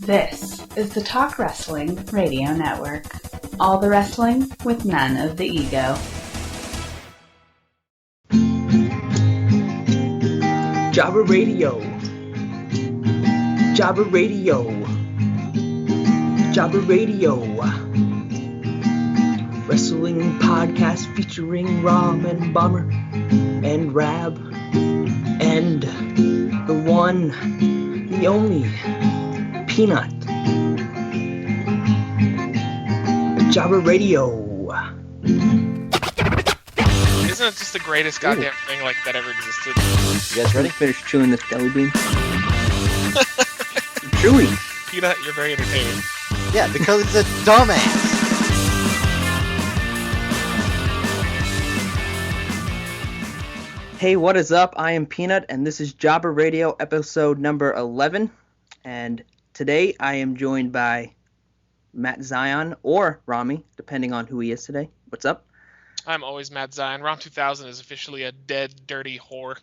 This is the Talk Wrestling Radio Network. All the wrestling with none of the ego. Jabba Radio. Jabba Radio. Jabba Radio. Wrestling podcast featuring Rab and Bomber and Rab and the one, the only Peanut. Jabba Radio. Isn't it just the greatest goddamn thing like that ever existed? You guys ready? Finish chewing this jelly bean. Chewy. Peanut, you're very entertaining. Yeah, because it's a dumbass. Hey, what is up? I am Peanut, and this is Jabba Radio episode number 11. And today I am joined by Matt Zion or Rami, depending on who he is today. What's up? I'm always Matt Zion. Round 2000 is officially a dead, dirty whore.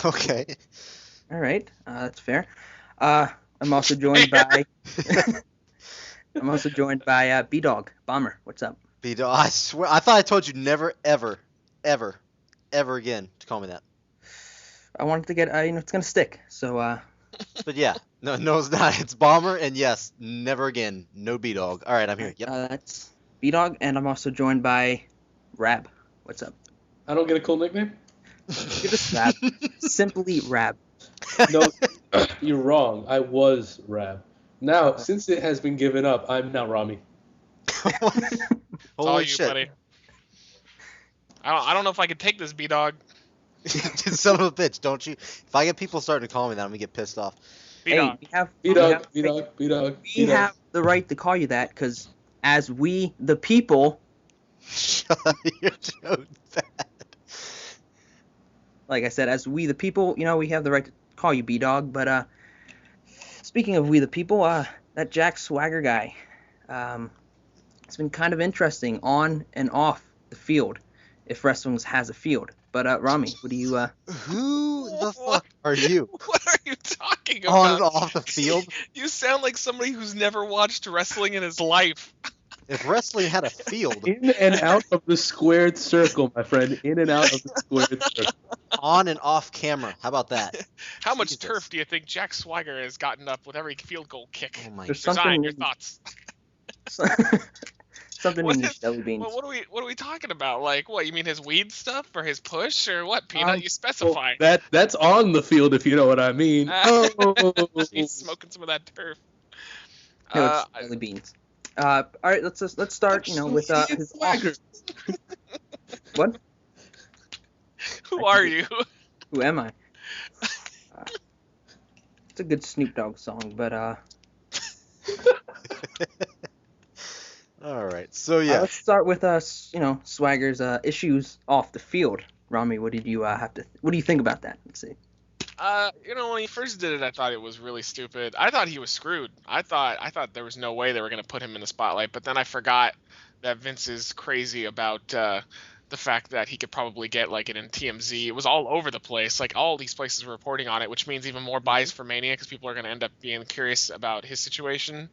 Okay. All right, that's fair. I'm also joined by B-Dog Bomber. What's up? B-Dog, I swear, I thought I told you never, ever again to call me that. I wanted to get, it's gonna stick. So, But yeah, no, it's not. It's Bomber, and yes, never again. No B-Dog. All right, I'm here. Yep. That's B-Dog, and I'm also joined by Rab. What's up? I don't get a cool nickname? Give us Rab. Simply Rab. No, you're wrong. I was Rab. Now, since it has been given up, I'm now Rami. It's all Holy you, shit. buddy. I don't know if I could take this, B-Dog. Son of a bitch, don't you? If I get people starting to call me that, I'm going to get pissed off. B-Dog. Hey, B-Dog. We have the right to call you that because as we, the people, Shut your so bad. like I said, as we, the people, we have the right to call you B-Dog. But speaking of we, the people, that Jack Swagger guy, it's been kind of interesting on and off the field, if wrestling has a field. But Rami, what do you? Who the fuck are you? What are you talking On and about? off the field? You sound like somebody who's never watched wrestling in his life. If wrestling had a field, In and out of the squared circle, my friend. In and out of the squared circle. on and off camera. How about that? How much Jesus. turf do you think Jack Swagger has gotten up with every field goal kick? Oh my There's god. Zion, something your thoughts? something What in your is- jelly beans. What are we talking about? Like, what, you mean his weed stuff or his push or what, Peanut? You specify. Well, that's on the field, if you know what I mean. He's smoking some of that turf. No, it's jelly beans. All right, let's start. With his Swagger. What? Who are you? Who am I? It's a good Snoop Dogg song, but All right. So yeah. let's start with Swagger's issues off the field. Rami, what did you what do you think about that? Let's see. When he first did it, I thought it was really stupid. I thought he was screwed. I thought there was no way they were going to put him in the spotlight. But then I forgot that Vince is crazy about the fact that he could probably get like it in TMZ. It was all over the place. Like all these places were reporting on it, which means even more bias for Mania because people are going to end up being curious about his situation.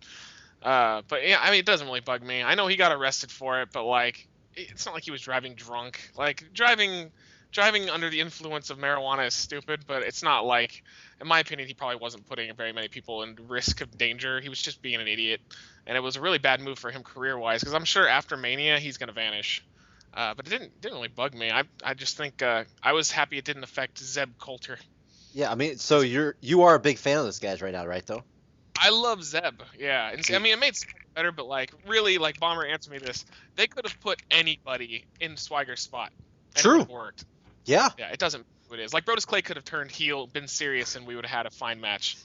But yeah, I mean, it doesn't really bug me. I know he got arrested for it, but like, it's not like he was driving drunk. Like driving under the influence of marijuana is stupid, but it's not like, in my opinion, he probably wasn't putting very many people in risk of danger. He was just being an idiot, and it was a really bad move for him career-wise because I'm sure after Mania he's gonna vanish. But it didn't really bug me. I just think I was happy it didn't affect Zeb Coulter. Yeah, I mean, so you are a big fan of this guys right now, right though? I love Zeb, yeah. And I mean, it made Swagger better, but like, really, like, Bomber, answer me this: they could have put anybody in Swagger's spot. And True. It would have worked. Yeah. Yeah, it doesn't. It is like Brodus Clay could have turned heel, been serious, and we would have had a fine match.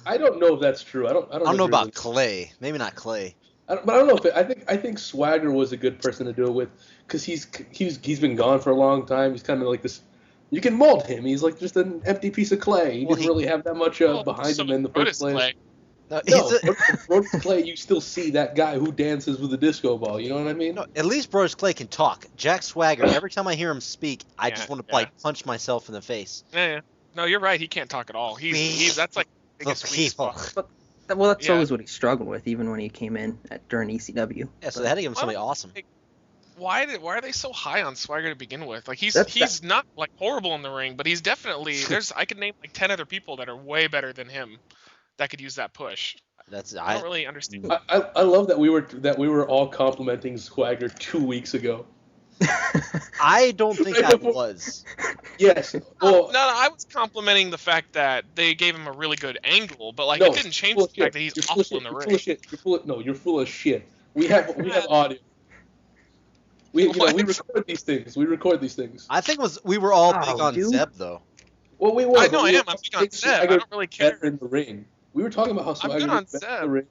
I don't know if that's true. I don't I don't know agree about with- Clay. Maybe not Clay. But I don't know if I think Swagger was a good person to do it with because he's been gone for a long time. He's kind of like this. You can mold him. He's like just an empty piece of clay. He didn't really have that much behind him in the first place. Clay. No, No, Brodus Clay, you still see that guy who dances with a disco ball. You know what I mean? no, at least Brodus Clay can talk. Jack Swagger, every time I hear him speak, I Yeah, just want to yeah. like punch myself in the face. Yeah. No, you're right. He can't talk at all. He's that's like biggest weak people. spot. Well, that's Yeah. always what he struggled with, even when he came in during ECW. Yeah, so they had to give him somebody Well, awesome. Why are they so high on Swagger to begin with? Like he's That's- not like horrible in the ring, but he's definitely I could name like 10 other people that are way better than him that could use that push. I don't really understand. I love that we were all complimenting Swagger 2 weeks ago. I don't think I was. Yes. Well, No, I was complimenting the fact that they gave him a really good angle, but like no, it didn't change the fact that he's awful in the ring. You're full of shit. We have audio. We record these things. I think we were all big on dude. Zeb though. Well, we were. I know but I we am. were I'm big on Zeb. I don't really better care. in the ring. We were talking about how Swagger good on is better in Zeb. the ring.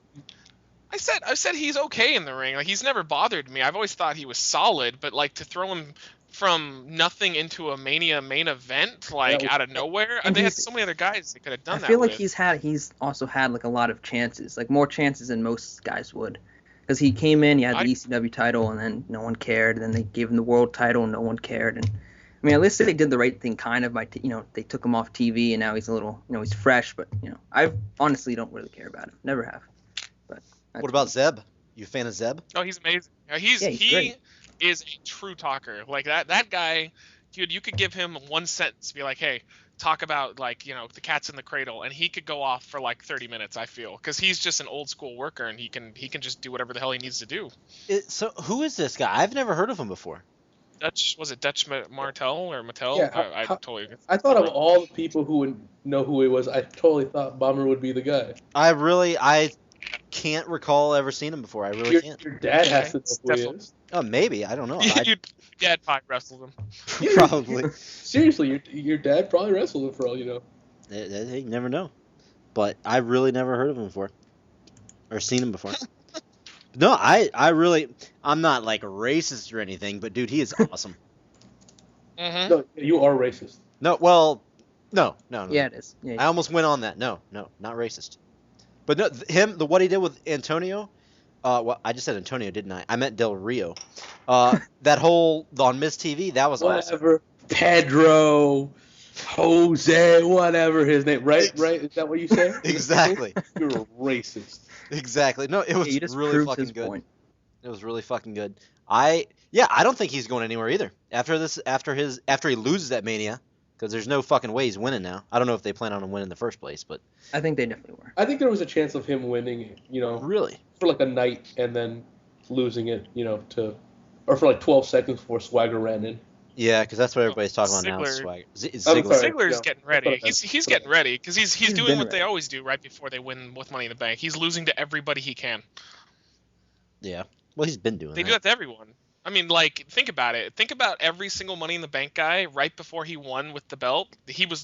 I said he's okay in the ring. Like he's never bothered me. I've always thought he was solid, but like to throw him from nothing into a Mania main event out of nowhere, and they had he's- so many other guys they could have done I that. feel like with. he's also had like a lot of chances, like more chances than most guys would. Because he came in, he had the ECW title, and then no one cared. Then they gave him the world title, and no one cared. And I mean, at least they did the right thing, kind of by they took him off TV, and now he's a little, he's fresh. But I honestly don't really care about him, never have. But What about Zeb? You a fan of Zeb? Oh, he's amazing. he's He great. is a true talker. Like that guy, dude. You could give him one sentence, be like, "Hey, talk about the cat's in the cradle," and he could go off for like 30 minutes. I feel because he's just an old school worker, and he can just do whatever the hell he needs to do. So who is this guy? I've never heard of him before. Dutch Martel or Mattel? Yeah, I totally. I thought of all the people who would know who he was, I totally thought Bomber would be the guy. I can't recall ever seeing him before. I really can't. Your dad has to know who he is. Oh, maybe. I don't know. Your dad probably wrestled him. Probably. Seriously, your dad probably wrestled him for all you know. You never know. But I really never heard of him before. Or seen him before. No, I'm not like racist or anything, but dude, he is awesome. Mm-hmm. No, you are racist. No, well, no. Yeah, it is. Yeah. I almost went on that. No, not racist. But no, what he did with Antonio, well, I just said Antonio, didn't I? I meant Del Rio. That whole on Miss TV, that was awesome. Whatever, Pedro, Jose, whatever his name. Right? Is that what you said? Exactly. You're a racist. Exactly. No, it was you just really proved fucking his good. point. It was really fucking good. I don't think he's going anywhere either. After he loses that Mania, because there's no fucking way he's winning now. I don't know if they plan on him winning in the first place, but I think they definitely were. I think there was a chance of him winning, really, for like a night and then losing it, or for like 12 seconds before Swagger ran in. yeah, because that's what everybody's talking about now. Ziggler. Swagger. I'm Ziggler. sorry. Ziggler's No, getting ready. that's He's getting ready because he's doing been what they ready. always do right before they win with Money in the Bank. He's losing to everybody he can. Yeah. Well, he's been doing They that. do that to everyone. I mean, like, think about it. Think about every single Money in the Bank guy right before he won with the belt.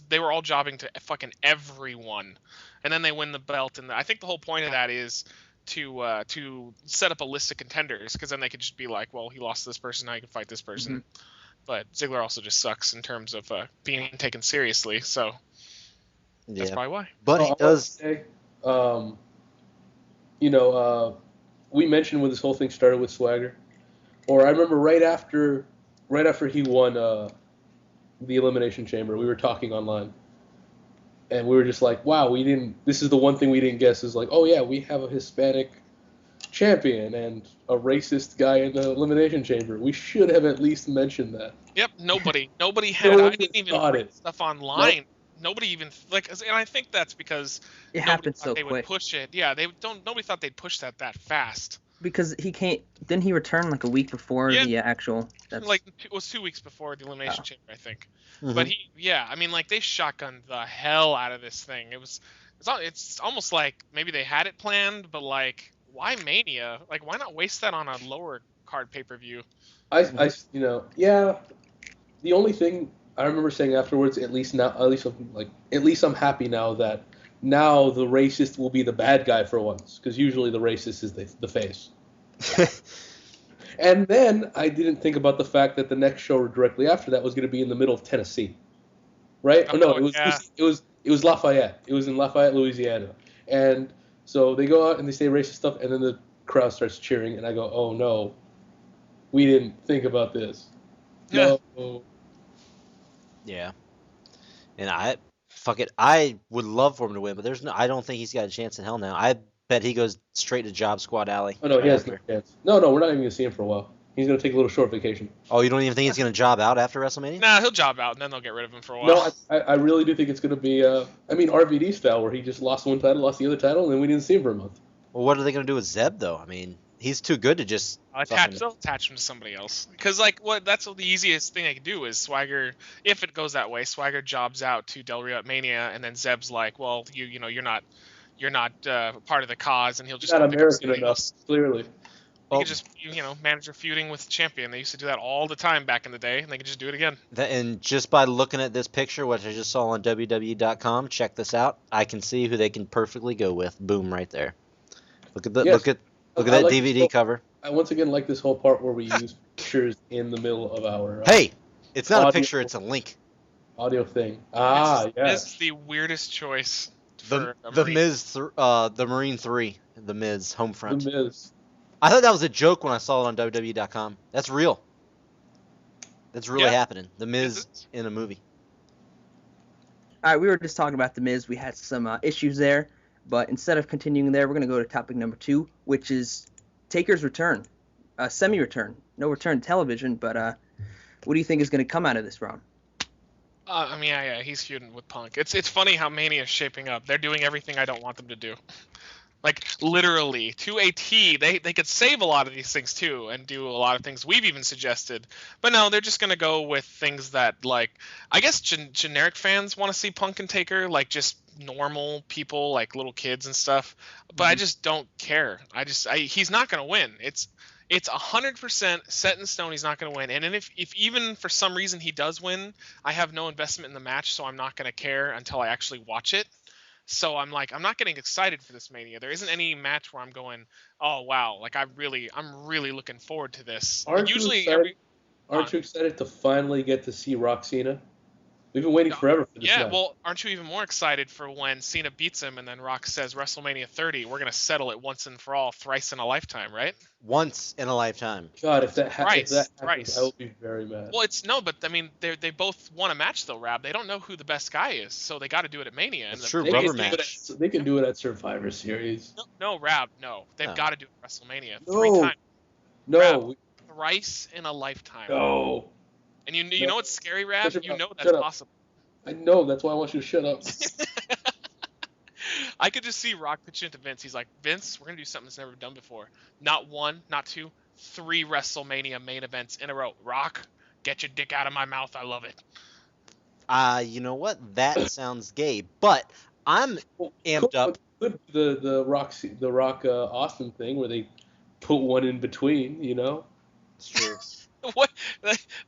They were all jobbing to fucking everyone, and then they win the belt. And I think the whole point of that is to set up a list of contenders, because then they could just be like, well, he lost to this person, now he can fight this person. Mm-hmm. But Ziggler also just sucks in terms of being taken seriously, so that's Yeah. probably why. But I he wanna does. say, we mentioned when this whole thing started with Swagger, or I remember right after he won the Elimination Chamber, we were talking online, and we were just like, wow, this is the one thing we didn't guess, is like, oh yeah, we have a Hispanic champion and a racist guy in the Elimination Chamber. We should have at least mentioned that. Yep, nobody had. No I one didn't even thought read it. stuff online. Nobody even and I think that's because It nobody happened thought so they quick. would push it. Yeah, nobody thought they'd push that fast. Because he can't. Didn't he return like a week before Yeah. the actual? That's, Like it was 2 weeks before the Elimination Oh. Chamber, I think. Mhm. But I mean, like they shotgunned the hell out of this thing. It's almost like maybe they had it planned, but like, why Mania? Like, why not waste that on a lower card pay-per-view? Yeah. The only thing I remember saying afterwards, at least I'm happy now that now the racist will be the bad guy for once, because usually the racist is the face. And then I didn't think about the fact that the next show directly after that was going to be in the middle of Tennessee, right? Oh, No, yeah. it was Lafayette. It was in Lafayette, Louisiana, and so they go out and they say racist stuff, and then the crowd starts cheering, and I go, oh no, we didn't think about this. Yeah. No. Yeah. And Fuck it. I would love for him to win, but I don't think he's got a chance in hell now. I bet he goes straight to Job Squad Alley. Oh, no, right he has after. no chance. No, we're not even going to see him for a while. He's going to take a little short vacation. Oh, you don't even think he's going to job out after WrestleMania? Nah, he'll job out, and then they'll get rid of him for a while. No, I really do think it's going to be, RVD style, where he just lost one title, lost the other title, and then we didn't see him for a month. Well, what are they going to do with Zeb, though? I mean, he's too good to just... They'll attach him to somebody else. Because, that's the easiest thing they can do is Swagger, if it goes that way, Swagger jobs out to Del Rio at Mania, and then Zeb's like, well, you're not part of the cause, and he'll just... Not American enough, clearly. They could just, manager feuding with the champion. They used to do that all the time back in the day, and they could just do it again. And just by looking at this picture, which I just saw on WWE.com, check this out. I can see who they can perfectly go with. Boom, right there. Look at that DVD cover. I once again like this whole part where we use pictures in the middle of our. Hey, it's not a picture; it's a link. Audio thing. Yes. Yes. It's the weirdest choice. The Miz, the Marine 3, the Miz home front. The Miz. I thought that was a joke when I saw it on WWE.com. That's real. That's really happening. The Miz in a movie. All right, we were just talking about The Miz. We had some issues there, but instead of continuing there, we're going to go to topic number 2, which is Taker's return, semi-return. No return to television, but what do you think is going to come out of this, Ron? He's feuding with Punk. It's funny how Mania is shaping up. They're doing everything I don't want them to do. Like, literally, to a T, they could save a lot of these things, too, and do a lot of things we've even suggested. But no, they're just going to go with things that, I guess generic fans want to see Punk and Taker, just normal people, like little kids and stuff. But I just don't care. He's not going to win. It's 100% set in stone he's not going to win. And then if even for some reason he does win, I have no investment in the match, so I'm not going to care until I actually watch it. So I'm not getting excited for this Mania. There isn't any match where I'm going, oh wow, I'm really looking forward to this. Aren't you excited to finally get to see Rock Cena? We've been waiting forever for this match. Yeah, well, aren't you even more excited for when Cena beats him and then Rock says WrestleMania 30, we're gonna settle it once and for all, thrice in a lifetime, right? Once in a lifetime. God, if that happens, thrice. I will be very mad. Well, they both won a match though, Rab. They don't know who the best guy is, so they got to do it at Mania. That's true, rubber match. They can do it at Survivor Series. No, Rab, no. They've got to do it at WrestleMania 3 times. No. Rab, thrice in a lifetime. No. And you know what's scary, Rab? You know that's possible. I know, that's why I want you to shut up. I could just see Rock pitching it to Vince. He's like, Vince, we're going to do something that's never been done before. Not 1, not 2, 3 WrestleMania main events in a row. Rock, get your dick out of my mouth. I love it. You know what? That sounds gay, but I'm amped up. The Rock Austin thing where they put one in between, It's true. What?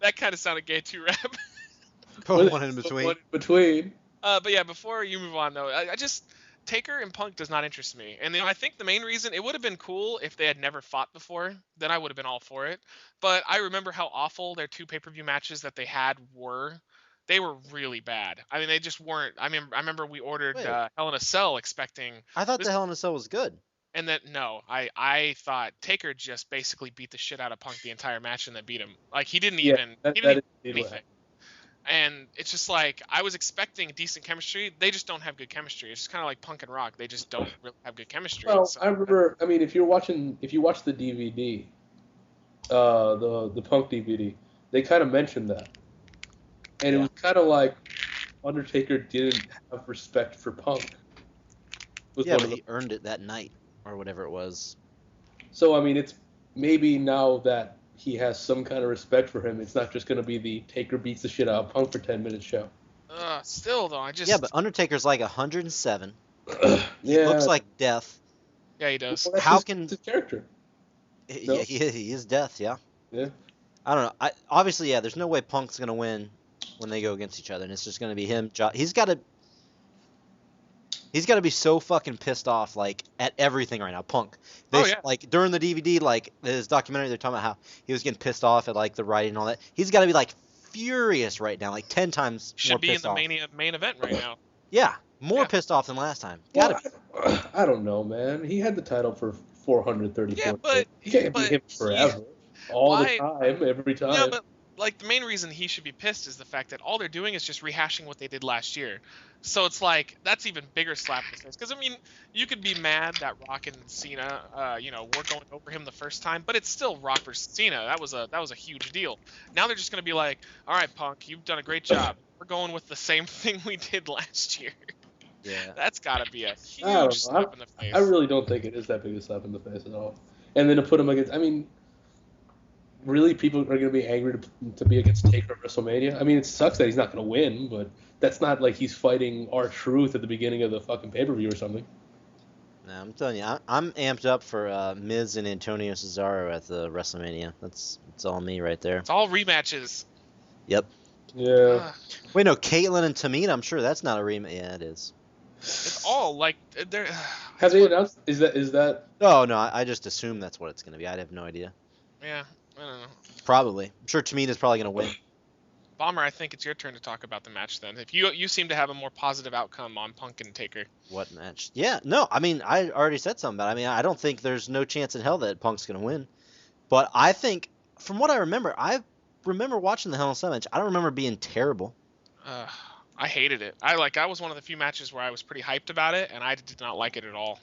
That kind of sounded gay too, Rab. Put one in between. One in between. But yeah, before you move on though, I just Taker and Punk does not interest me, and I think the main reason it would have been cool if they had never fought before. Then I would have been all for it. But I remember how awful their 2 pay-per-view matches that they had were. They were really bad. I mean, they just weren't. I remember we ordered Hell in a Cell expecting. I thought the Hell in a Cell was good. And then I thought Taker just basically beat the shit out of Punk the entire match and then beat him. He didn't even do anything. And it's just I was expecting decent chemistry. They just don't have good chemistry. It's just kind of like Punk and Rock. They just don't really have good chemistry. Well, I remember. I mean, if you watch the DVD, the Punk DVD, they kind of mentioned that, and it was kind of like Undertaker didn't have respect for Punk. But he earned it that night or whatever it was. So I mean, it's maybe now that he has some kind of respect for him, it's not just going to be the Taker beats the shit out of Punk for 10-minute show. Still though, Yeah, but Undertaker's 107. He Yeah. looks like death. Yeah, he does. Well, How can his character? Yeah, he is death. Yeah. Yeah. I don't know. Obviously, there's no way Punk's gonna win when they go against each other, and it's just gonna be him. He's got to be so fucking pissed off, at everything right now. Punk. During the DVD, his documentary, they're talking about how he was getting pissed off at, the writing and all that. He's got to be, furious right now, 10 times more pissed off. Should be in the main event right now. Yeah, more pissed off than last time. Gotta be. I don't know, man. He had the title for 434 days. But You can't be him forever. All the time, every time. Yeah, but like the main reason he should be pissed is the fact that all they're doing is just rehashing what they did last year. So it's like that's even bigger slap in the face. Because I mean, you could be mad that Rock and Cena, were going over him the first time, but it's still Rock versus Cena. That was a huge deal. Now they're just gonna be like, all right, Punk, you've done a great job. We're going with the same thing we did last year. Yeah. That's gotta be a huge slap in the face. I really don't think it is that big a slap in the face at all. And then to put him against, I mean, really, people are going to be angry to be against Taker at WrestleMania? I mean, it sucks that he's not going to win, but that's not like he's fighting R-Truth at the beginning of the fucking pay-per-view or something. No, I'm telling you, I'm amped up for Miz and Antonio Cesaro at the WrestleMania. That's all me right there. It's all rematches. Yep. Yeah. Wait, no, Caitlyn and Tamina. I'm sure that's not a rematch. Yeah, it is. It's all like they're. Have they announced? Is that? Oh no, I just assume that's what it's going to be. I have no idea. Yeah, I don't know. Probably. I'm sure Tamina's probably going to win. Bomber, I think it's your turn to talk about the match then. If you seem to have a more positive outcome on Punk and Taker. What match? Yeah, no, I mean, I already said something about it. I mean, I don't think there's no chance in hell that Punk's going to win. But I think, from what I remember watching the Hell in a Cell match. I don't remember it being terrible. I hated it. I was one of the few matches where I was pretty hyped about it, and I did not like it at all.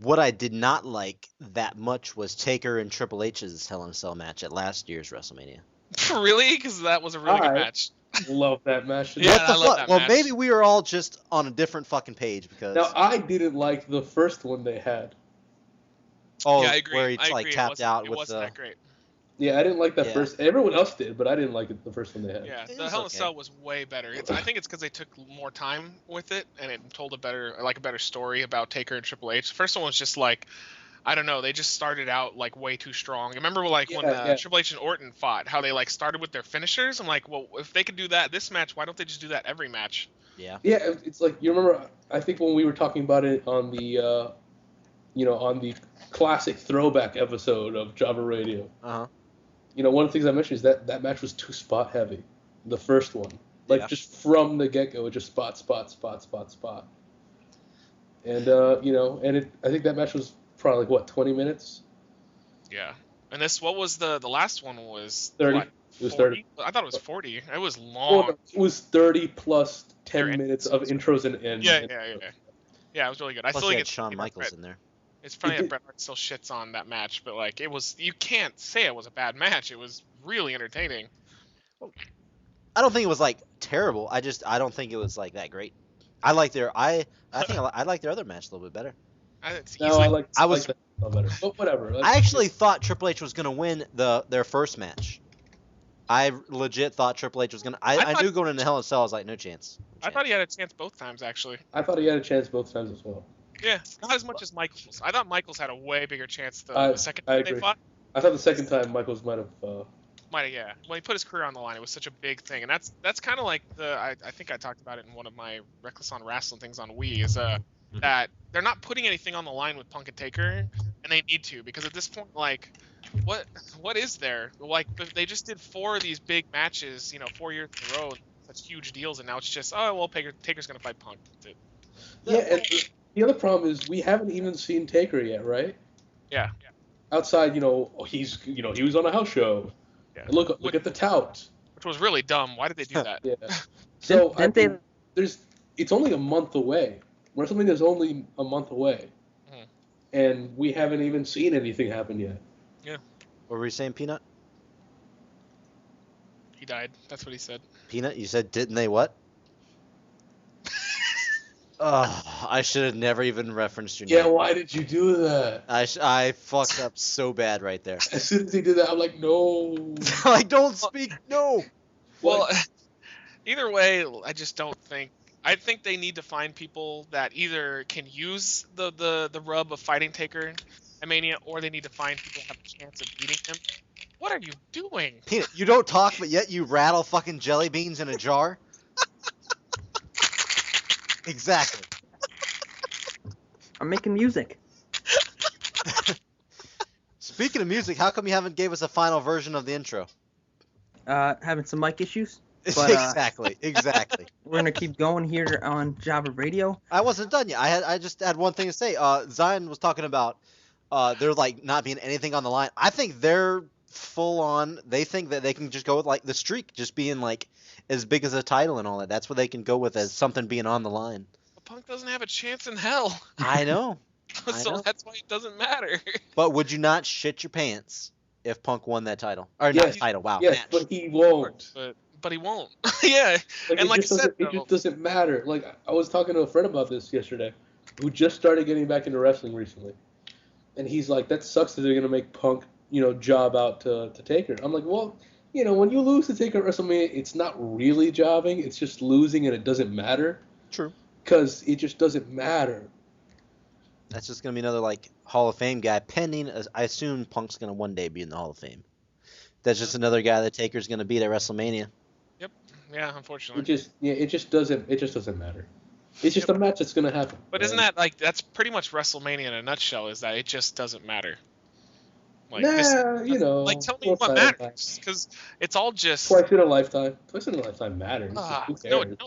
What I did not like that much was Taker and Triple H's Hell in a Cell match at last year's WrestleMania. Really? Because that was a really good match. Love that match. Yeah, I love that match. Well, maybe we were all just on a different fucking page because. Now I didn't like the first one they had. Oh, yeah, I agree. where he tapped out with the. It wasn't that great. Yeah, I didn't like that first. Everyone else did, but I didn't like it the first one they had. Yeah, the Hell in a Cell was way better. I think it's because they took more time with it and it told a better story about Taker and Triple H. The first one was just like, I don't know, they just started out like way too strong. Remember when Triple H and Orton fought, how they like started with their finishers? I'm like, well, if they could do that this match, why don't they just do that every match? Yeah. Yeah, it's like you remember. I think when we were talking about it on the, on the classic throwback episode of Java Radio. Uh huh. One of the things I mentioned is that match was too spot heavy, the first one. Just from the get-go, it just spot. And, I think that match was probably, 20 minutes? Yeah. And what was the last one was? 30. What, it was 40? 30. I thought it was 40. It was long. Well, it was 30 plus 10 minutes of intros and ends. Yeah. Yeah, it was really good. Plus, you had Shawn Michaels in there. It's funny that Bret Hart still shits on that match, but you can't say it was a bad match. It was really entertaining. I don't think it was terrible. I don't think it was that great. I like their I like their other match a little bit better. I like that better. But whatever. I actually thought Triple H was gonna win their first match. I legit thought Triple H was gonna. I knew going into Hell in a Cell, I was like, no chance. I thought he had a chance both times actually. I thought he had a chance both times as well. Yeah, not as much as Michaels. I thought Michaels had a way bigger chance the second time they fought. I thought the second time Michaels might have. Yeah. When he put his career on the line, it was such a big thing, and that's kind of like I think I talked about it in one of my Reckless on Wrestling things on Wii is that they're not putting anything on the line with Punk and Taker, and they need to because at this point what is there? They just did 4 of these big matches, 4 years in a row, such huge deals, and now it's just Taker's gonna fight Punk. That's it. Yeah. And the other problem is we haven't even seen Taker yet, right? Yeah. Outside, he was on a house show. Yeah. Look at the tout. Which was really dumb. Why did they do that? Yeah. So it's only a month away. WrestleMania is only a month away, and we haven't even seen anything happen yet. Yeah. What were you saying, Peanut? He died. That's what he said. Peanut, you said didn't they what? I should have never even referenced your name. Yeah, why did you do that? I fucked up so bad right there. As soon as he did that, I'm like, no. Don't speak, no. Well, either way, I just don't think. I think they need to find people that either can use the rub of fighting Taker at Mania, or they need to find people that have a chance of beating him. What are you doing? Peanut, you don't talk, but yet you rattle fucking jelly beans in a jar? Exactly. I'm making music. Speaking of music, how come you haven't gave us a final version of the intro? Having some mic issues. But, exactly. We're gonna keep going here on Java Radio. I wasn't done yet. I just had one thing to say. Zion was talking about there not being anything on the line. I think they're full on. They think that they can just go with like the streak, just being like as big as a title and all that. That's what they can go with as something being on the line. Punk doesn't have a chance in hell. I know. So that's why it doesn't matter. But would you not shit your pants if Punk won that title? Or Yes. not title, wow. Yes, match. but he won't. But he won't. Yeah. Like, and like I said, it just doesn't matter. Like, I was talking to a friend about this yesterday, who just started getting back into wrestling recently, and he's like, "That sucks that they're gonna make Punk, job out to Taker." I'm like, well, when you lose to Taker at WrestleMania, it's not really jobbing. It's just losing, and it doesn't matter. True. Because it just doesn't matter. That's just gonna be another like Hall of Fame guy pending. I assume Punk's gonna one day be in the Hall of Fame. That's just another guy that Taker's gonna beat at WrestleMania. Yep. Yeah, unfortunately. It just doesn't matter. It's just a match that's gonna happen. But isn't that that's pretty much WrestleMania in a nutshell? Is that it just doesn't matter? Like, like tell me what matters, because it's all just twice in a lifetime. Twice in a lifetime matters. No,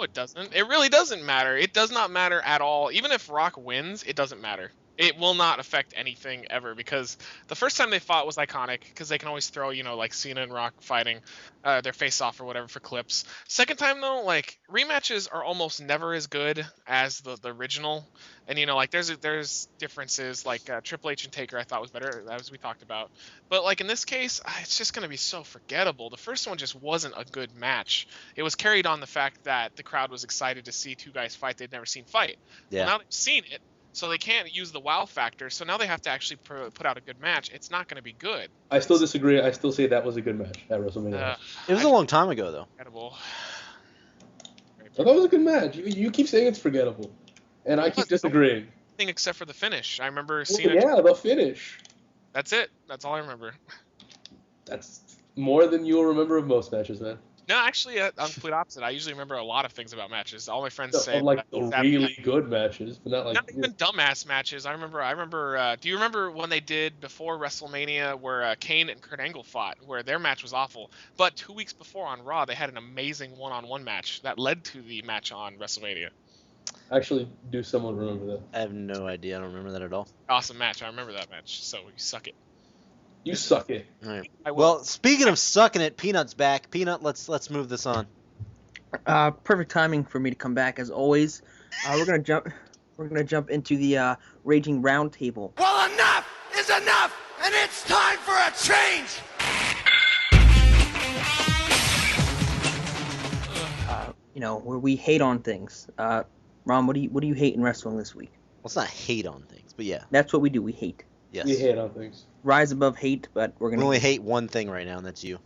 it doesn't. It really doesn't matter. It does not matter at all. Even if Rock wins, it doesn't matter. It will not affect anything ever, because the first time they fought was iconic, because they can always throw, like Cena and Rock fighting their face off or whatever for clips. Second time, though, like, rematches are almost never as good as the original. And, like, there's differences, like Triple H and Taker I thought was better, as we talked about. But, like, in this case, it's just going to be so forgettable. The first one just wasn't a good match. It was carried on the fact that the crowd was excited to see two guys fight they'd never seen fight. Yeah. Well, now they've seen it. So they can't use the wow factor. So now they have to actually put out a good match. It's not going to be good. I still disagree. I still say that was a good match at WrestleMania. It was a long time ago, though. Forgettable. I thought it was a good match. You keep saying it's forgettable, and I keep disagreeing. Nothing except for the finish. I remember seeing the finish. That's it. That's all I remember. That's more than you'll remember of most matches, man. No, actually, I'm complete opposite. I usually remember a lot of things about matches. All my friends say like the really good matches, but not even dumbass matches. I remember. Do you remember when they did before WrestleMania where Kane and Kurt Angle fought, where their match was awful? But 2 weeks before on Raw, they had an amazing one-on-one match that led to the match on WrestleMania. Actually, do someone remember that? I have no idea. I don't remember that at all. Awesome match. I remember that match. So you suck it. You suck it. All right. Well, speaking of sucking it, Peanut's back. Peanut, let's move this on. Perfect timing for me to come back as always. We're gonna jump into the Raging Roundtable. Well, enough is enough, and it's time for a change. Where we hate on things. Ron, what do you hate in wrestling this week? Well, it's not hate on things, but yeah. That's what we do. We hate. Yes. We hate on things. Rise above hate, but we're gonna. We only hate one thing right now, and that's you.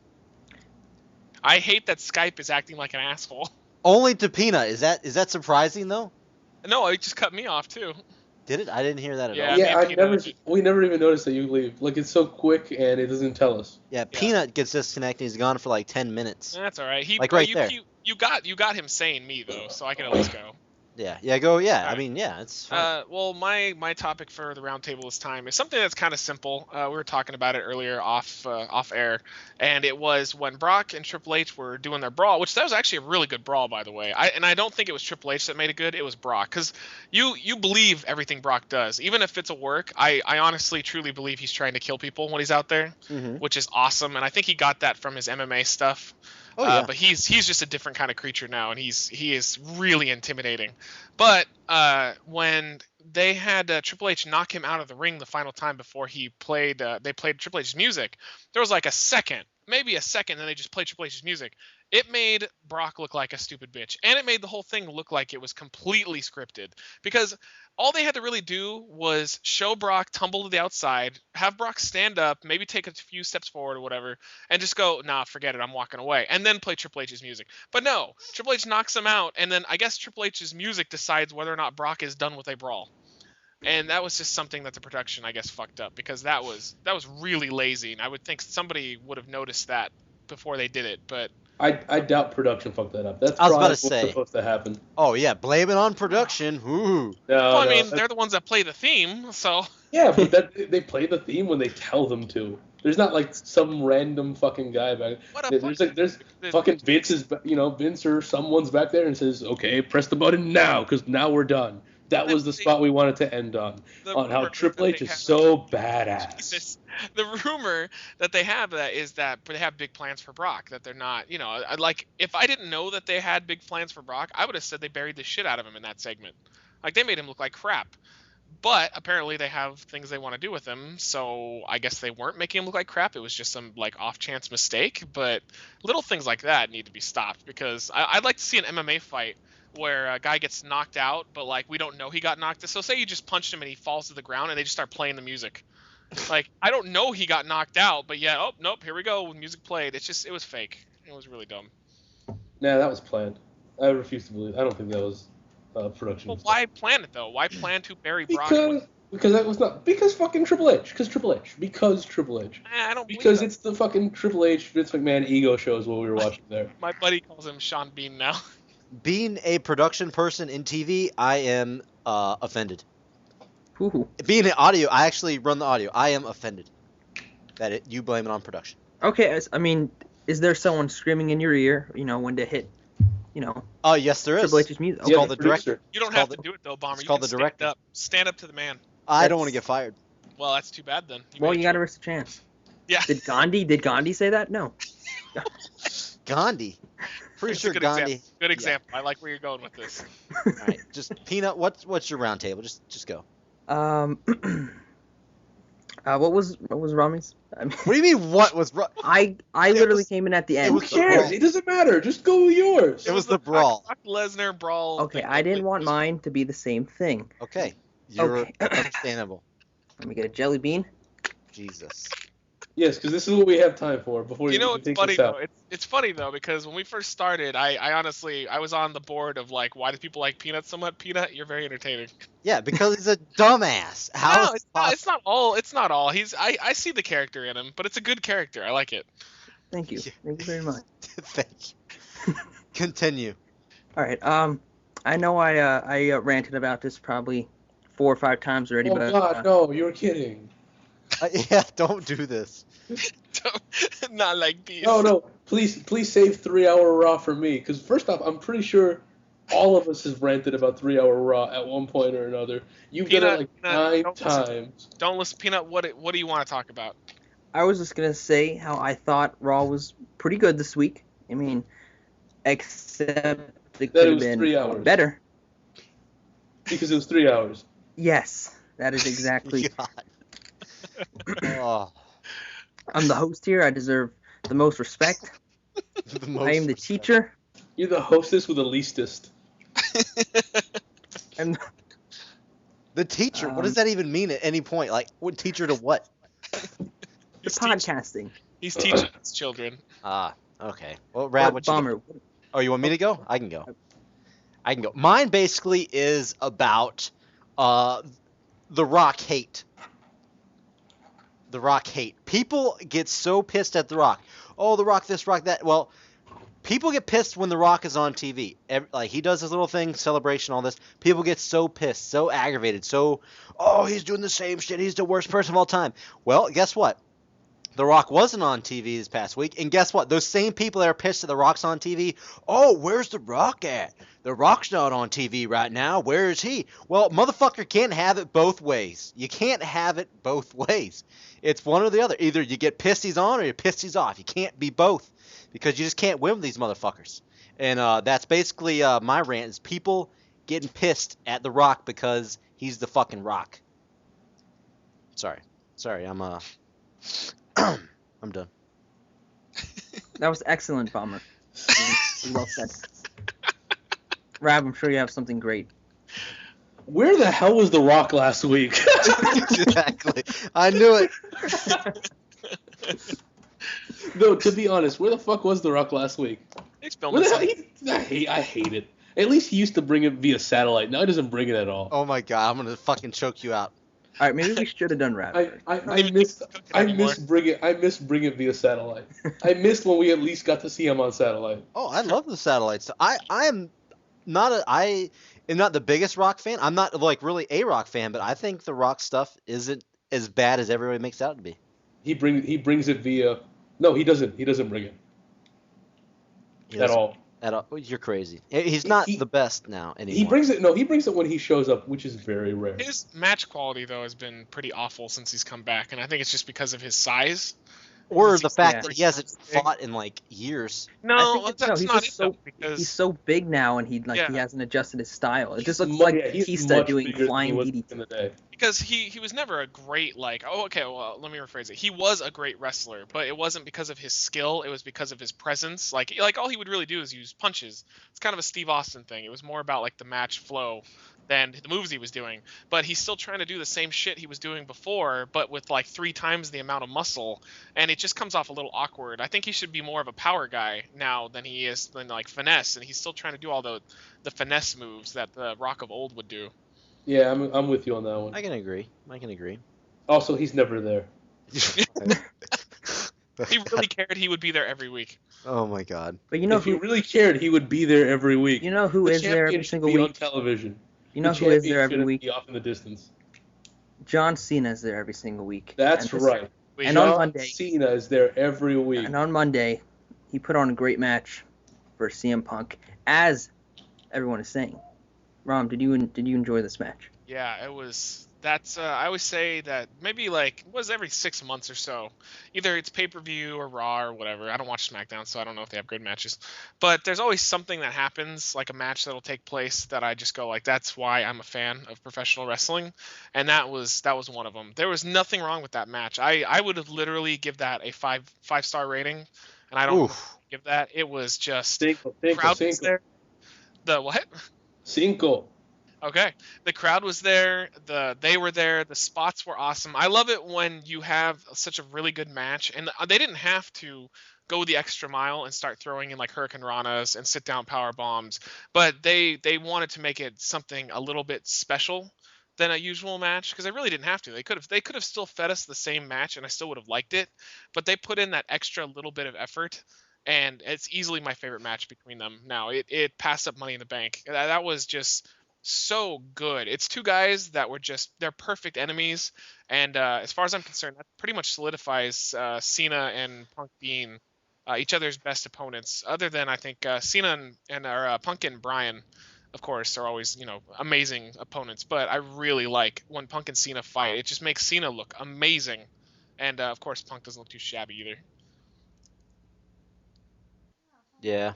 I hate that Skype is acting like an asshole. Only to Peanut. Is that surprising though? No, it just cut me off too. Did it? I didn't hear that at all. Yeah, we never even noticed that you leave. Like, it's so quick and it doesn't tell us. Yeah, Peanut gets disconnected. He's gone for like 10 minutes. That's all right. There. You got him saying me though, so I can at least go. Yeah, go. Yeah, right. I mean, yeah, it's fine. Well, my topic for the roundtable this time is something that's kind of simple. We were talking about it earlier off air, and it was when Brock and Triple H were doing their brawl, which that was actually a really good brawl, by the way. I don't think it was Triple H that made it good. It was Brock, because you believe everything Brock does, even if it's a work. I honestly, truly believe he's trying to kill people when he's out there, which is awesome, and I think he got that from his MMA stuff. Oh, yeah. But he's just a different kind of creature now, and he is really intimidating. But when they had Triple H knock him out of the ring the final time before they played Triple H's music, there was like maybe a second, and they just played Triple H's music. It made Brock look like a stupid bitch, and it made the whole thing look like it was completely scripted, because all they had to really do was show Brock tumble to the outside, have Brock stand up, maybe take a few steps forward or whatever, and just go, nah, forget it, I'm walking away, and then play Triple H's music. But no, Triple H knocks him out, and then I guess Triple H's music decides whether or not Brock is done with a brawl. And that was just something that the production, I guess, fucked up, because that was really lazy, and I would think somebody would have noticed that before they did it, but I doubt production fucked that up. That's I was probably about to say. What's supposed to happen. Oh yeah, blame it on production. Ooh. I mean, they're the ones that play the theme, so. Yeah, but they play the theme when they tell them to. There's not like some random fucking guy back. There's fucking Vince or someone's back there and says, okay, press the button now, because now we're done. That was the spot we wanted to end on how Triple H is so badass. Jesus. The rumor that they have is that they have big plans for Brock, that they're not, like, if I didn't know that they had big plans for Brock, I would have said they buried the shit out of him in that segment. Like, they made him look like crap. But apparently they have things they want to do with him, so I guess they weren't making him look like crap. It was just some, like, off-chance mistake. But little things like that need to be stopped, because I'd like to see an MMA fight where a guy gets knocked out, but, like, we don't know he got knocked out. So say you just punched him and he falls to the ground and they just start playing the music. Like, I don't know he got knocked out, but yeah, oh, nope, here we go, music played. It was fake. It was really dumb. Nah, that was planned. I refuse to believe. I don't think that was production. Well, why plan it, though? Why plan to bury Brock? Because that was not... Because fucking Triple H. Because Triple H. I don't believe Because that. it's the fucking Triple H, Vince McMahon ego shows what we were watching there. My buddy calls him Sean Bean now. Being a production person in TV, I am offended. Ooh. Being an audio, I actually run the audio. I am offended that you blame it on production. Okay, I mean, is there someone screaming in your ear, when to hit, Oh, yes, there is. Triple H's music? It's called the director. You don't have to do it, though, Bomber. It's called the director. Stand up to the man. I don't want to get fired. Well, that's too bad, then. You got to risk a chance. Yeah. Did Gandhi say that? No. Gandhi. Pretty sure Gandhi. Good example. Yeah. I like where you're going with this. All right, just Peanut. What's your round table? Just go. What was Rami's? I mean, what do you mean? What was? I literally came in at the end. Who cares? It doesn't matter. Just go with yours. It was the brawl. Brock Lesnar brawl. Okay, I didn't want mine to be the same thing. Okay, you're understandable. Let me get a jelly bean. Jesus. Yes, because this is what we have time for before you it's funny though. It's funny though, because when we first started, I honestly was on the board of, like, why do people like Peanut so much? Peanut, you're very entertaining. Yeah, because he's a dumbass. It's not all. It's not all. I see the character in him, but it's a good character. I like it. Thank you. Thank you very much. Thank you. Continue. All right. I know I ranted about this probably 4 or 5 times already. Oh but God, no! You're kidding. Yeah, don't do this. Not like these. No. Please save 3-hour Raw for me. Because first off, I'm pretty sure all of us have ranted about 3-hour Raw at one point or another. You've done it like 9 times. Don't listen, Peanut. What do you want to talk about? I was just gonna say how I thought Raw was pretty good this week. I mean, except it could have been 3 hours. better. Because it was 3 hours. Yes, that is exactly. Oh. I'm the host here. I deserve the most respect. I am the teacher. You're the hostess with the leastest. I'm the teacher. What does that even mean at any point? Like, what teacher to what? He's podcasting. He's teaching his children. Okay. Well, Rab, what Bomber. you got? Oh, you want me to go? I can go. Mine basically is about the Rock hate. The Rock hate. People get so pissed at The Rock. Oh, The Rock this, Rock that. Well, people get pissed when The Rock is on TV. Like, he does his little thing, celebration, all this. People get so pissed, so aggravated, he's doing the same shit. He's the worst person of all time. Well, guess what? The Rock wasn't on TV this past week, and guess what? Those same people that are pissed that The Rock's on TV, where's The Rock at? The Rock's not on TV right now. Where is he? Well, motherfucker can't have it both ways. You can't have it both ways. It's one or the other. Either you get pissed he's on or you're pissed he's off. You can't be both because you just can't win with these motherfuckers. And that's basically my rant is people getting pissed at The Rock because he's the fucking Rock. Sorry, I'm I'm done. That was excellent, Bomber. Well said. Rab, I'm sure you have something great. Where the hell was The Rock last week? Exactly. I knew it. No, to be honest, where the fuck was The Rock last week? He's filming something. I hate it. At least he used to bring it via satellite. Now he doesn't bring it at all. Oh my god, I'm gonna fucking choke you out. All right, maybe we should have done Rab. I miss bring it via satellite. I missed when we at least got to see him on satellite. Oh, I love the satellites. I am not the biggest Rock fan. I'm not like really a Rock fan, but I think the Rock stuff isn't as bad as everybody makes it out to be. He brings it via. No, he doesn't. He doesn't bring it at all. At all. You're crazy. He's not the best now anymore. He brings it. No, he brings it when he shows up, which is very rare. His match quality though has been pretty awful since he's come back, and I think it's just because of his size. Or the fact that he hasn't fought in like years. No, that's he's not just it so though, because he's so big now, and he hasn't adjusted his style. It just looks like Batista doing flying DDT in the day. Because he was never a great let me rephrase it. He was a great wrestler, but it wasn't because of his skill. It was because of his presence. Like all he would really do is use punches. It's kind of a Steve Austin thing. It was more about like the match flow than the moves he was doing. But he's still trying to do the same shit he was doing before, but with like 3 times the amount of muscle, and it just comes off a little awkward. I think he should be more of a power guy now than he is than like finesse, and he's still trying to do all the finesse moves that the Rock of old would do. Yeah, I'm with you on that one. I can agree. Also, he's never there. If he really cared, he would be there every week. Oh my God! But you know, if he really cared, he would be there every week. You know who is there every single week on television? You know who is there every week? Be off in the distance. John Cena is there every single week. That's right. And on Monday, Cena is there every week. And on Monday, he put on a great match for CM Punk, as everyone is saying. Rom, did you enjoy this match? Yeah, it was. That's I always say that maybe like every 6 months or so, either it's pay-per-view or Raw or whatever. I don't watch SmackDown, so I don't know if they have good matches. But there's always something that happens, like a match that'll take place that I just go like, that's why I'm a fan of professional wrestling, and that was one of them. There was nothing wrong with that match. I would have literally give that a five-star rating, and I don't give that. It was just crowd was there. The what? Cinco. Okay. The crowd was there. They were there. The spots were awesome. I love it when you have such a really good match, and they didn't have to go the extra mile and start throwing in like Hurricane Ranas and sit down power bombs, but they wanted to make it something a little bit special than a usual match, because they really didn't have to. They could have still fed us the same match, and I still would have liked it, but they put in that extra little bit of effort. And it's easily my favorite match between them. Now it passed up Money in the Bank. That was just so good. It's 2 guys that were they're perfect enemies, and as far as I'm concerned, that pretty much solidifies Cena and Punk being each other's best opponents. Other than I think Cena and Punk and Bryan, of course, are always amazing opponents. But I really like when Punk and Cena fight. It just makes Cena look amazing, and of course Punk doesn't look too shabby either. Yeah.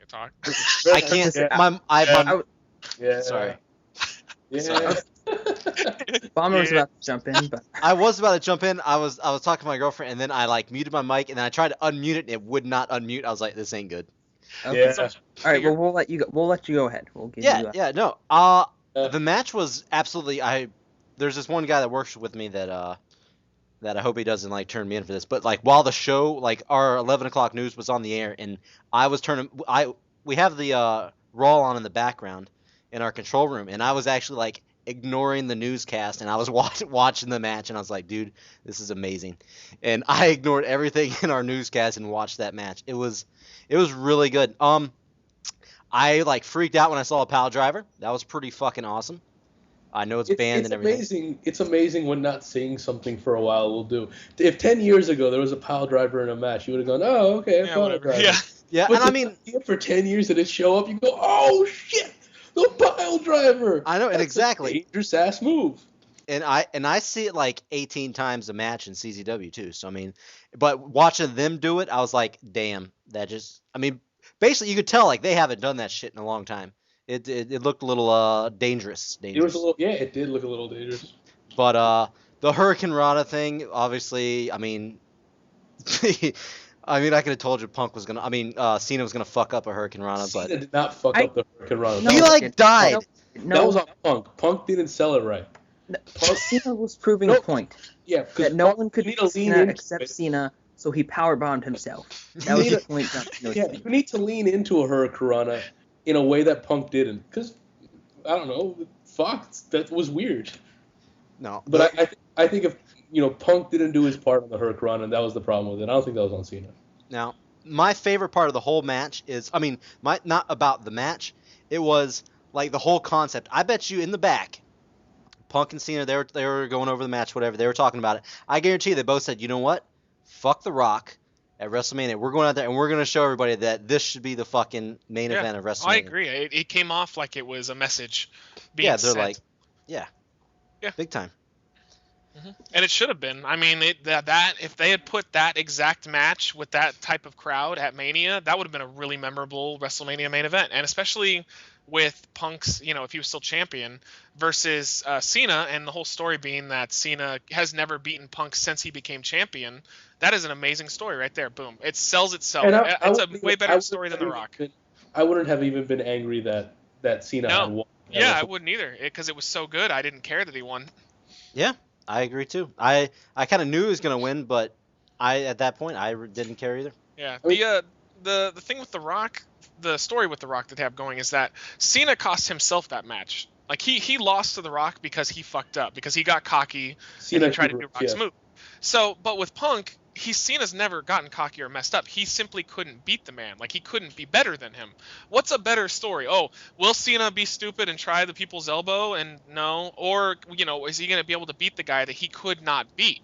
Talk. I can't. Yeah. Sorry. Yeah. Bomber was about to jump in, but I was about to jump in. I was talking to my girlfriend, and then I like muted my mic, and then I tried to unmute it, and it would not unmute. I was like, this ain't good. Okay. Yeah. All right. Well, we'll let you go. We'll let you go ahead. We'll give you. No. The match was absolutely. There's this one guy that works with me that I hope he doesn't like turn me in for this, but like while the show, like our 11 o'clock news was on the air, and I was we have the Raw on in the background in our control room, and I was actually like ignoring the newscast, and I was watching the match, and I was like, dude, this is amazing, and I ignored everything in our newscast and watched that match. It was really good. I like freaked out when I saw a pile driver. That was pretty fucking awesome. I know it's banned and everything. It's amazing when not seeing something for a while will do. If 10 years ago there was a pile driver in a match, you would have gone, oh, okay, pile driver. Yeah, but and I mean, for 10 years it didn't show up, you go, oh shit, the pile driver. I know, and That's exactly. a dangerous ass move. And I see it like 18 times a match in CZW too. So I mean, but watching them do it, I was like, damn, basically you could tell like they haven't done that shit in a long time. It looked a little dangerous. It was a little, it did look a little dangerous. But the Hurricane Rana thing, obviously, I mean, I could have told you Punk was gonna. Cena was gonna fuck up a Hurricane Rana, but Cena did not fuck up the Hurricane Rana. He died. No, that was on Punk. Punk didn't sell it right. Cena was proving a point. Yeah, that no one could beat Cena except Cena, so he powerbombed himself. That was the point. You need to lean into a Hurricane Rana in a way that Punk didn't, because I don't know, that was weird. No, but I think if Punk didn't do his part on the Hurricane Rana, and that was the problem with it. I don't think that was on Cena. Now, my favorite part of the whole match is, not about the match. It was like the whole concept. I bet you in the back, Punk and Cena, they were going over the match, whatever. They were talking about it. I guarantee they both said, you know what? Fuck The Rock. at WrestleMania. We're going out there and we're going to show everybody that this should be the fucking main event of WrestleMania. I agree. It came off like it was a message being they're sent. like, big time. And it should have been. I mean, that if they had put that exact match with that type of crowd at Mania, that would have been a really memorable WrestleMania main event. And especially with Punk's, if he was still champion versus Cena, and the whole story being that Cena has never beaten Punk since he became champion. That is an amazing story right there. Boom. It sells itself. It's a way better story than The Rock. I wouldn't have even been angry that Cena had won. Yeah, I wouldn't either, because it was so good. I didn't care that he won. Yeah, I agree too. I kind of knew he was going to win, but at that point I didn't care either. Yeah, the thing with The Rock, the story with The Rock that they have going is that Cena cost himself that match. Like he lost to The Rock because he fucked up, because he got cocky and he tried to do Rock's move. So, but with Punk, Cena's never gotten cocky or messed up. He simply couldn't beat the man. Like, he couldn't be better than him. What's a better story? Oh, will Cena be stupid and try the people's elbow and no? Or, is he going to be able to beat the guy that he could not beat?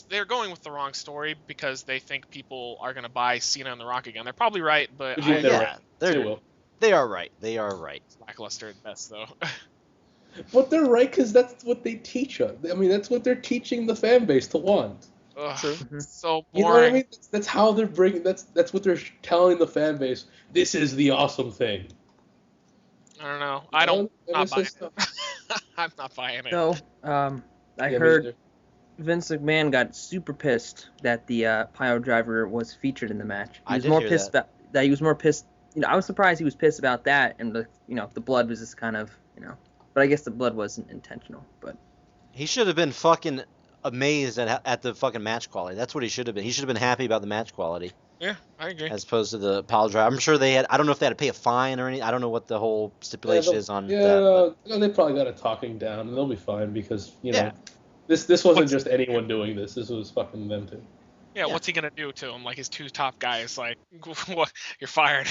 They're going with the wrong story because they think people are going to buy Cena and The Rock again. They're probably right, but they will. They are right. They are right. It's lackluster at best, though. But they're right because that's what they teach us. I mean, that's what they're teaching the fan base to want. Ugh, True. So boring. You know what I mean? That's how they're bringing. That's what they're telling the fan base. This is the awesome thing. I don't know. I'm not buying it. I'm not buying it. So, I heard Vince McMahon got super pissed that the pile driver was featured in the match. He was more pissed that he was more pissed. I was surprised he was pissed about that, and the blood was just kind of but I guess the blood wasn't intentional. But he should have been fucking amazed at the fucking match quality. That's what he should have been. He should have been happy about the match quality. Yeah, I agree. As opposed to the pile driver. I'm sure they had. I don't know if they had to pay a fine or anything. I don't know what the whole stipulation is on that. Yeah, they probably got it talking down, and they'll be fine because this wasn't just anyone doing this. This was fucking them too. Yeah, what's he gonna do to him? Like, his two top guys, like, what? You're fired.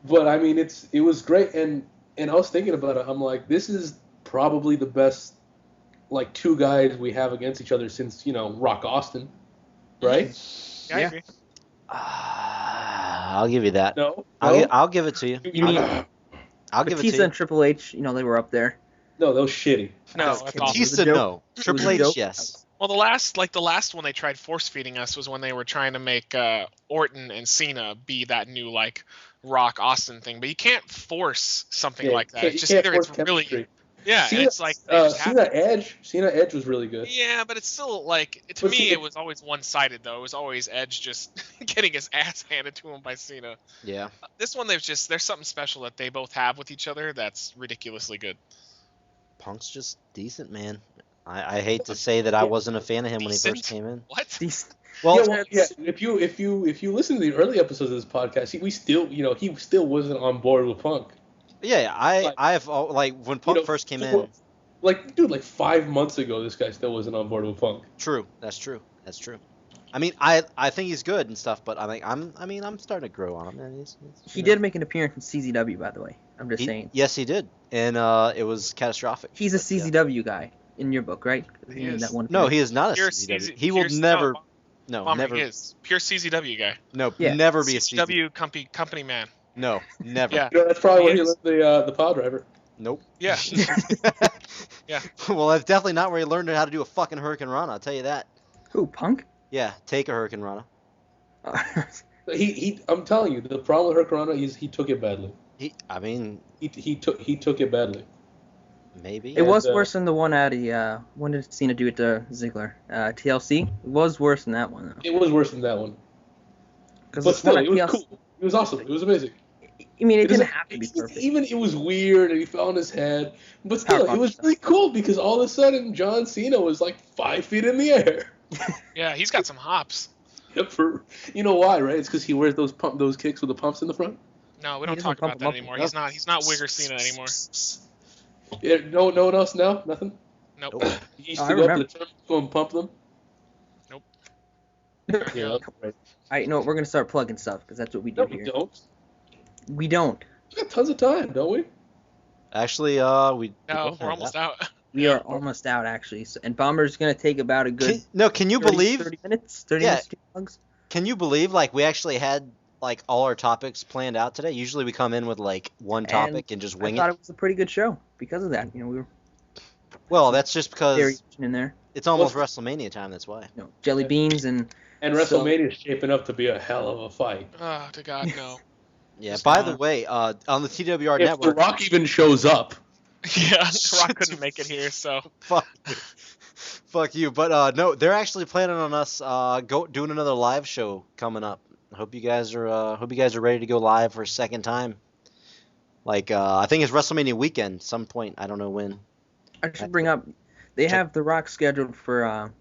But I mean, it was great, and I was thinking about it. I'm like, this is probably the best, like, two guys we have against each other since Rock Austin, right? Yeah, I agree. I'll give you that. No, I'll give it to you. you mean I'll give it to Batista you. and Triple H? They were up there. No, that was shitty. No, that's awesome. Batista, no. Triple H, yes. Well, the last one they tried force feeding us was when they were trying to make Orton and Cena be that new, like, Rock Austin thing. But you can't force something like that. It's just either it's really, Cena, it's like Cena Edge was really good. Yeah, but it's still like, to me it was always one-sided though. It was always Edge just getting his ass handed to him by Cena. Yeah. This one there's something special that they both have with each other that's ridiculously good. Punk's just decent, man. I hate to say that I wasn't a fan of him when he first came in. What? Well, if you listen to the early episodes of this podcast, he still wasn't on board with Punk. Yeah, I've when Punk first came in. Like 5 months ago, this guy still wasn't on board with Punk. True, that's true. I mean, I think he's good and stuff, but I'm starting to grow on him. Man. He did make an appearance in CZW, by the way. I'm just saying. Yes, he did, and it was catastrophic. He's a CZW guy in your book, right? He is. That one no, he is not a CZW. He will never. No, never. He is pure CZW guy. No, never be a CZW company man. No, never. Yeah. That's probably where he learned the pile driver. Nope. Yeah. Yeah. Well, that's definitely not where he learned how to do a fucking Hurricane Rana. I'll tell you that. Who, Punk? Yeah, take a Hurricane Rana. I'm telling you, the problem with Hurricane Rana is he took it badly. He took it badly. Maybe. It was worse than the one at when did Cena do it to Ziggler? TLC? It was worse than that one, though. It was worse than that one. But still, it was cool. It was awesome. It was amazing. I mean, it didn't have to be perfect. Even it was weird, and he fell on his head. But still, it was really cool because all of a sudden, John Cena was like 5 feet in the air. Yeah, he's got some hops. You know why, right? It's because he wears those kicks with the pumps in the front. No, we don't talk about that anymore. He's not Wigger Cena anymore. Yeah, no one else now? Nothing? Nope. He used to go up to the turn and pump them? Nope. Yeah, right. All right, you know what? We're going to start plugging stuff because that's what we do here. We don't. We got tons of time, don't we? Actually, we. No, we're almost out. We are almost out, actually. And Bomber's going to take about a good can you 30, believe 30 minutes? 30 minutes to plugs? Can you believe, like, we actually had, like, all our topics planned out today? Usually we come in with, like, one topic and just wing it. I thought it was a pretty good show because of that. We were Well, that's just because variation in there. It's almost WrestleMania time, that's why. Jelly beans and WrestleMania is shaping up to be a hell of a fight. Oh, to God, no. Yeah, by the way, on the TWR if network... The Rock even shows up. Yeah, The Rock couldn't make it here, so... Fuck you. But, no, they're actually planning on us doing another live show coming up. I hope you guys are ready to go live for a second time. Like, I think it's WrestleMania weekend, some point. I don't know when. I should bring up, they have The Rock scheduled for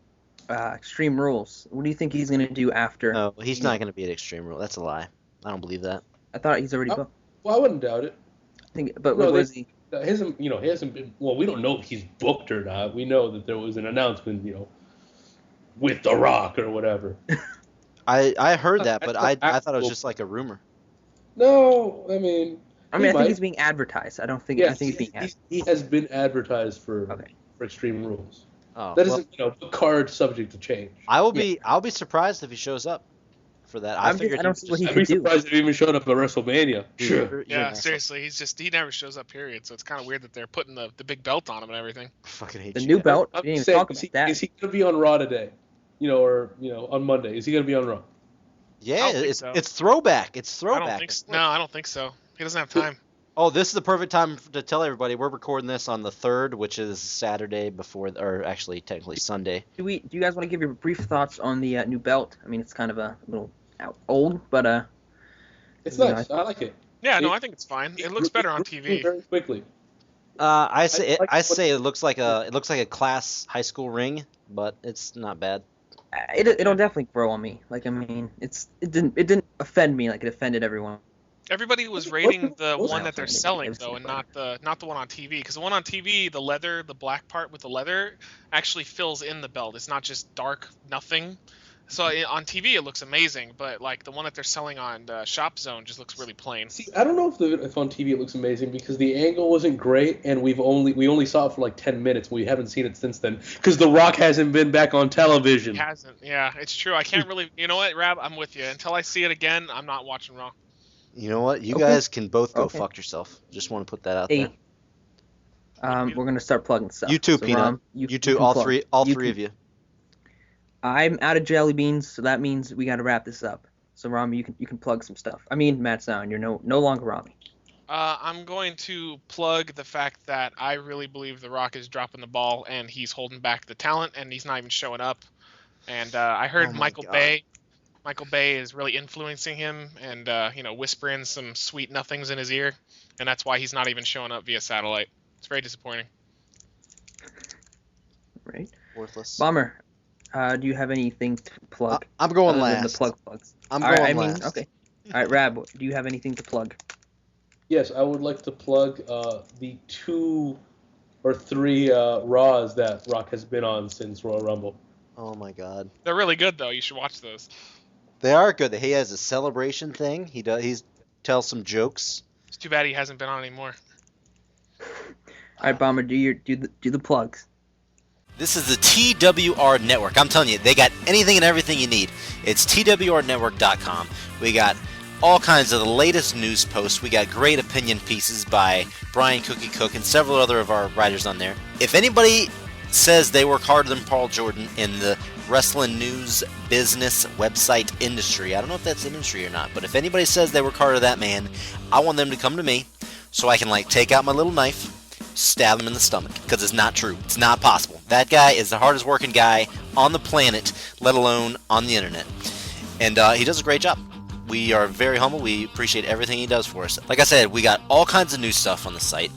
Extreme Rules. What do you think he's going to do after? No, he's not going to be at Extreme Rules. That's a lie. I don't believe that. I thought he's already booked. Well, I wouldn't doubt it. But was he? He hasn't been. Well, we don't know if he's booked or not. We know that there was an announcement, with The Rock or whatever. I heard that, but I thought it was just like a rumor. No, I mean. I think he's being advertised. I think he's being advertised. He has been advertised for Extreme Rules. Oh, that isn't a card subject to change. I'll be surprised if he shows up for that. I don't see what he I'd could be do. surprised if he even showed up at WrestleMania. Sure. Yeah, seriously, he never shows up. Period. So it's kind of weird that they're putting the big belt on him and everything. I fucking hate the new belt. We didn't even talk about that. Is he gonna be on Raw today? Or on Monday? Is he gonna be on Raw? Yeah, it's throwback. It's throwback. I don't think so. No, I don't think so. He doesn't have time. Oh, this is the perfect time to tell everybody we're recording this on the 3rd, which is Saturday before, or actually technically Sunday. Do you guys want to give your brief thoughts on the new belt? I mean, it's kind of a little old, but it's nice. I like it. Yeah, no, I think it's fine. It looks better on TV. Very quickly. I say it looks like a class high school ring, but it's not bad. It'll definitely grow on me. Like, I mean, it didn't offend me like it offended everyone. Everybody was rating the one that they're selling though, and not the one on TV. Because the one on TV, the black part with the leather, actually fills in the belt. It's not just dark nothing. So on TV it looks amazing, but like the one that they're selling on Shop Zone just looks really plain. See, I don't know if on TV it looks amazing because the angle wasn't great, and we only saw it for like 10 minutes. We haven't seen it since then because The Rock hasn't been back on television. He hasn't. Yeah, it's true. I can't really. You know what, Rab? I'm with you. Until I see it again, I'm not watching Raw. You know what? You guys can both go fuck yourself. Just want to put that out there. We're gonna start plugging stuff. You too, Peanut. Rom, you too. All three of you. I'm out of jelly beans, so that means we got to wrap this up. So, Rami, you can plug some stuff. I mean, Matt Zion, you're no longer Rami. I'm going to plug the fact that I really believe The Rock is dropping the ball and he's holding back the talent and he's not even showing up. And I heard Michael Bay is really influencing him and whispering some sweet nothings in his ear, and that's why he's not even showing up via satellite. It's very disappointing. Right. Worthless. Bomber. Do you have anything to plug? I'm going last. The plugs. I'm going last. Okay. All right, Rab, do you have anything to plug? Yes, I would like to plug the 2 or 3 Raws that Rock has been on since Royal Rumble. Oh my God. They're really good though. You should watch those. They are good. He has a celebration thing. He tells some jokes. It's too bad he hasn't been on anymore. All right, Bomber, do the plugs. This is the TWR Network. I'm telling you, they got anything and everything you need. It's twrnetwork.com. We got all kinds of the latest news posts. We got great opinion pieces by Brian Cookie Cook and several other of our writers on there. If anybody says they work harder than Paul Jordan in the wrestling news business website industry, I don't know if that's an industry or not, but if anybody says they work harder than that man, I want them to come to me so I can take out my little knife, stab him in the stomach, because it's not true. It's not possible. That guy is the hardest working guy on the planet, let alone on the internet. And he does a great job. We are very humble. We appreciate everything he does for us. Like I said, we got all kinds of new stuff on the site.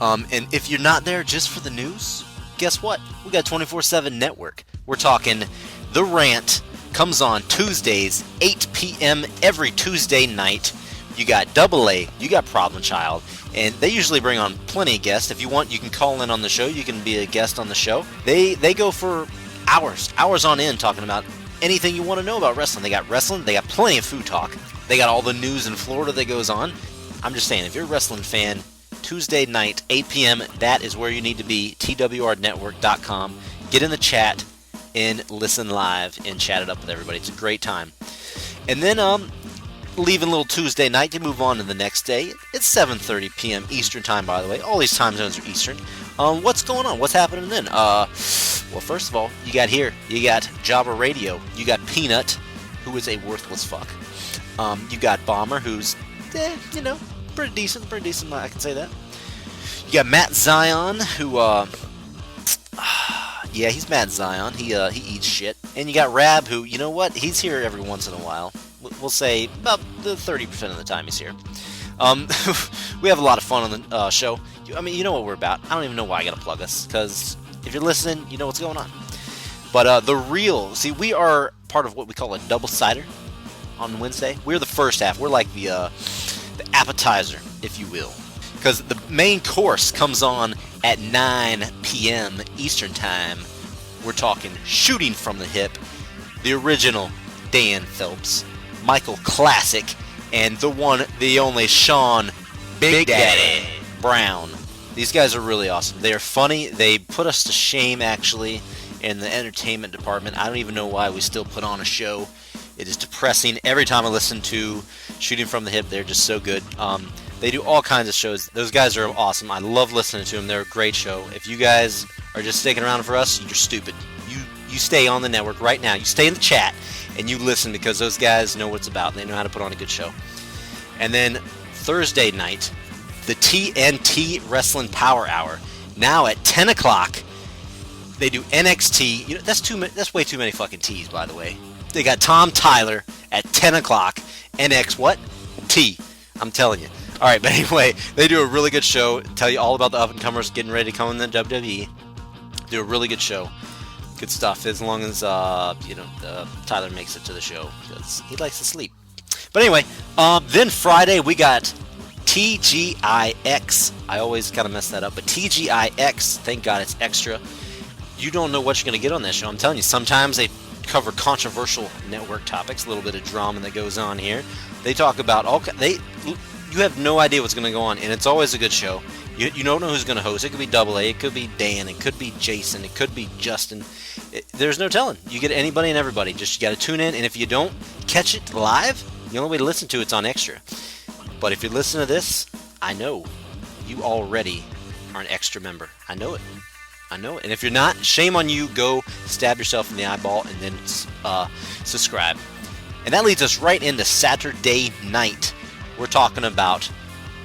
And if you're not there just for the news, guess what? We got a 24/7 network. We're talking The Rant comes on Tuesdays, 8 p.m. every Tuesday night. You got Double A, you got Problem Child, and they usually bring on plenty of guests. If you want, you can call in on the show. You can be a guest on the show. They go for hours on end talking about anything you want to know about wrestling. They got wrestling, they got plenty of food talk. They got all the news in Florida that goes on. I'm just saying, if you're a wrestling fan, Tuesday night, 8 p.m. That is where you need to be, twrnetwork.com. Get in the chat and listen live and chat it up with everybody. It's a great time. And then leaving a little Tuesday night to move on to the next day. It's 7:30 p.m. Eastern time, by the way. All these time zones are Eastern. What's going on? What's happening then? Well, first of all, you got Jabba Radio. You got Peanut, who is a worthless fuck. You got Bomber, who's, pretty decent. I can say that. You got Matt Zion, who, yeah, he's Matt Zion. He eats shit. And you got Rab, who, you know what? He's here every once in a while. We'll say about the 30% of the time he's here. We have a lot of fun on the show. I mean, you know what we're about. I don't even know why I gotta plug us, because if you're listening, you know what's going on. But we are part of what we call a double-sider on Wednesday. We're the first half. We're like the appetizer, if you will. Because the main course comes on at 9 p.m. Eastern Time. We're talking Shooting from the Hip, the original Dan Phelps, Michael Classic, and the one, the only Sean Big Daddy Brown. These guys are really awesome. They are funny. They put us to shame, actually, in the entertainment department. I don't even know why we still put on a show. It is depressing. Every time I listen to Shooting from the Hip, they're just so good. They do all kinds of shows. Those guys are awesome. I love listening to them. They're a great show. If you guys are just sticking around for us, you're stupid. You stay on the network right now. You stay in the chat, and you listen, because those guys know what it's about. They know how to put on a good show. And then Thursday night, the TNT Wrestling Power Hour. Now at 10 o'clock, they do NXT. That's way too many fucking T's, by the way. They got Tom Tyler at 10 o'clock. NX what? T. I'm telling you. All right, but anyway, they do a really good show. Tell you all about the up-and-comers getting ready to come in the WWE. Do a really good show. Good stuff, as long as, Tyler makes it to the show, because he likes to sleep. But anyway, then Friday we got TGIX. I always kind of mess that up, but TGIX, thank God it's extra. You don't know what you're going to get on that show. I'm telling you, sometimes they cover controversial network topics, a little bit of drama that goes on here. They talk about you have no idea what's going to go on, and it's always a good show. You don't know who's going to host. It could be Double A, it could be Dan, it could be Jason, it could be Justin. There's no telling. You get anybody and everybody. Just you got to tune in, and if you don't catch it live, the only way to listen to it's on Extra. But if you listen to this, I know you already are an Extra member. I know it. And if you're not, shame on you. Go stab yourself in the eyeball and then subscribe. And that leads us right into Saturday night. We're talking about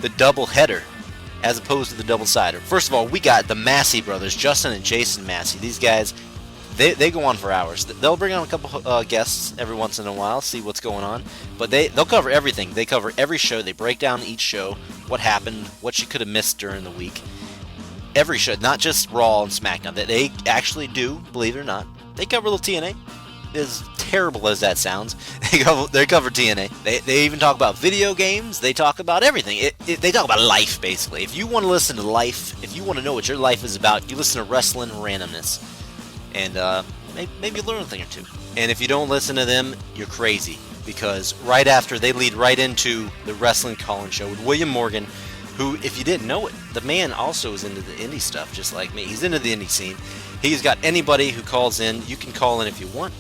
the double header as opposed to the double-sider. First of all, we got the Massey brothers, Justin and Jason Massey. These guys, they go on for hours. They'll bring on a couple guests every once in a while, see what's going on. But they'll cover everything. They cover every show. They break down each show, what happened, what you could have missed during the week. Every show, not just Raw and SmackDown. They actually do, believe it or not. They cover a little TNA. As terrible as that sounds, they cover TNA. They even talk about video games. They talk about everything. They talk about life, basically. If you want to listen to life, if you want to know what your life is about, you listen to Wrestling Randomness. And maybe you'll learn a thing or two. And if you don't listen to them, you're crazy. Because right after, they lead right into the Wrestling Call-In Show with William Morgan, who, if you didn't know it, the man also is into the indie stuff, just like me. He's into the indie scene. He's got anybody who calls in. You can call in if you want.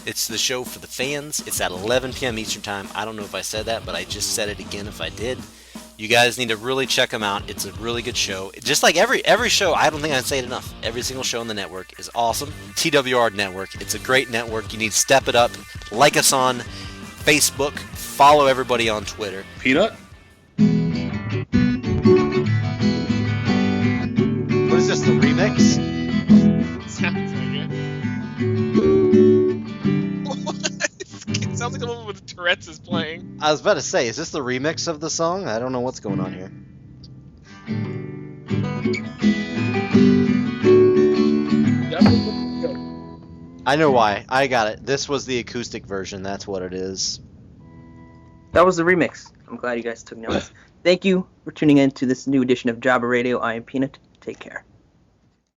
It's the show for the fans. It's at 11 p.m. Eastern Time. I don't know if I said that, but I just said it again if I did. You guys need to really check them out. It's a really good show. Just like every show, I don't think I can say it enough. Every single show on the network is awesome. TWR Network. It's a great network. You need to step it up. Like us on Facebook. Follow everybody on Twitter. Peanut? What is this, the remix? Sounds like it. It sounds like a woman with Tourette's is playing. I was about to say, is this the remix of the song? I don't know what's going on here. I know why. I got it. This was the acoustic version. That's what it is. That was the remix. I'm glad you guys took notice. Thank you for tuning in to this new edition of Jabba Radio. I am Peanut. Take care.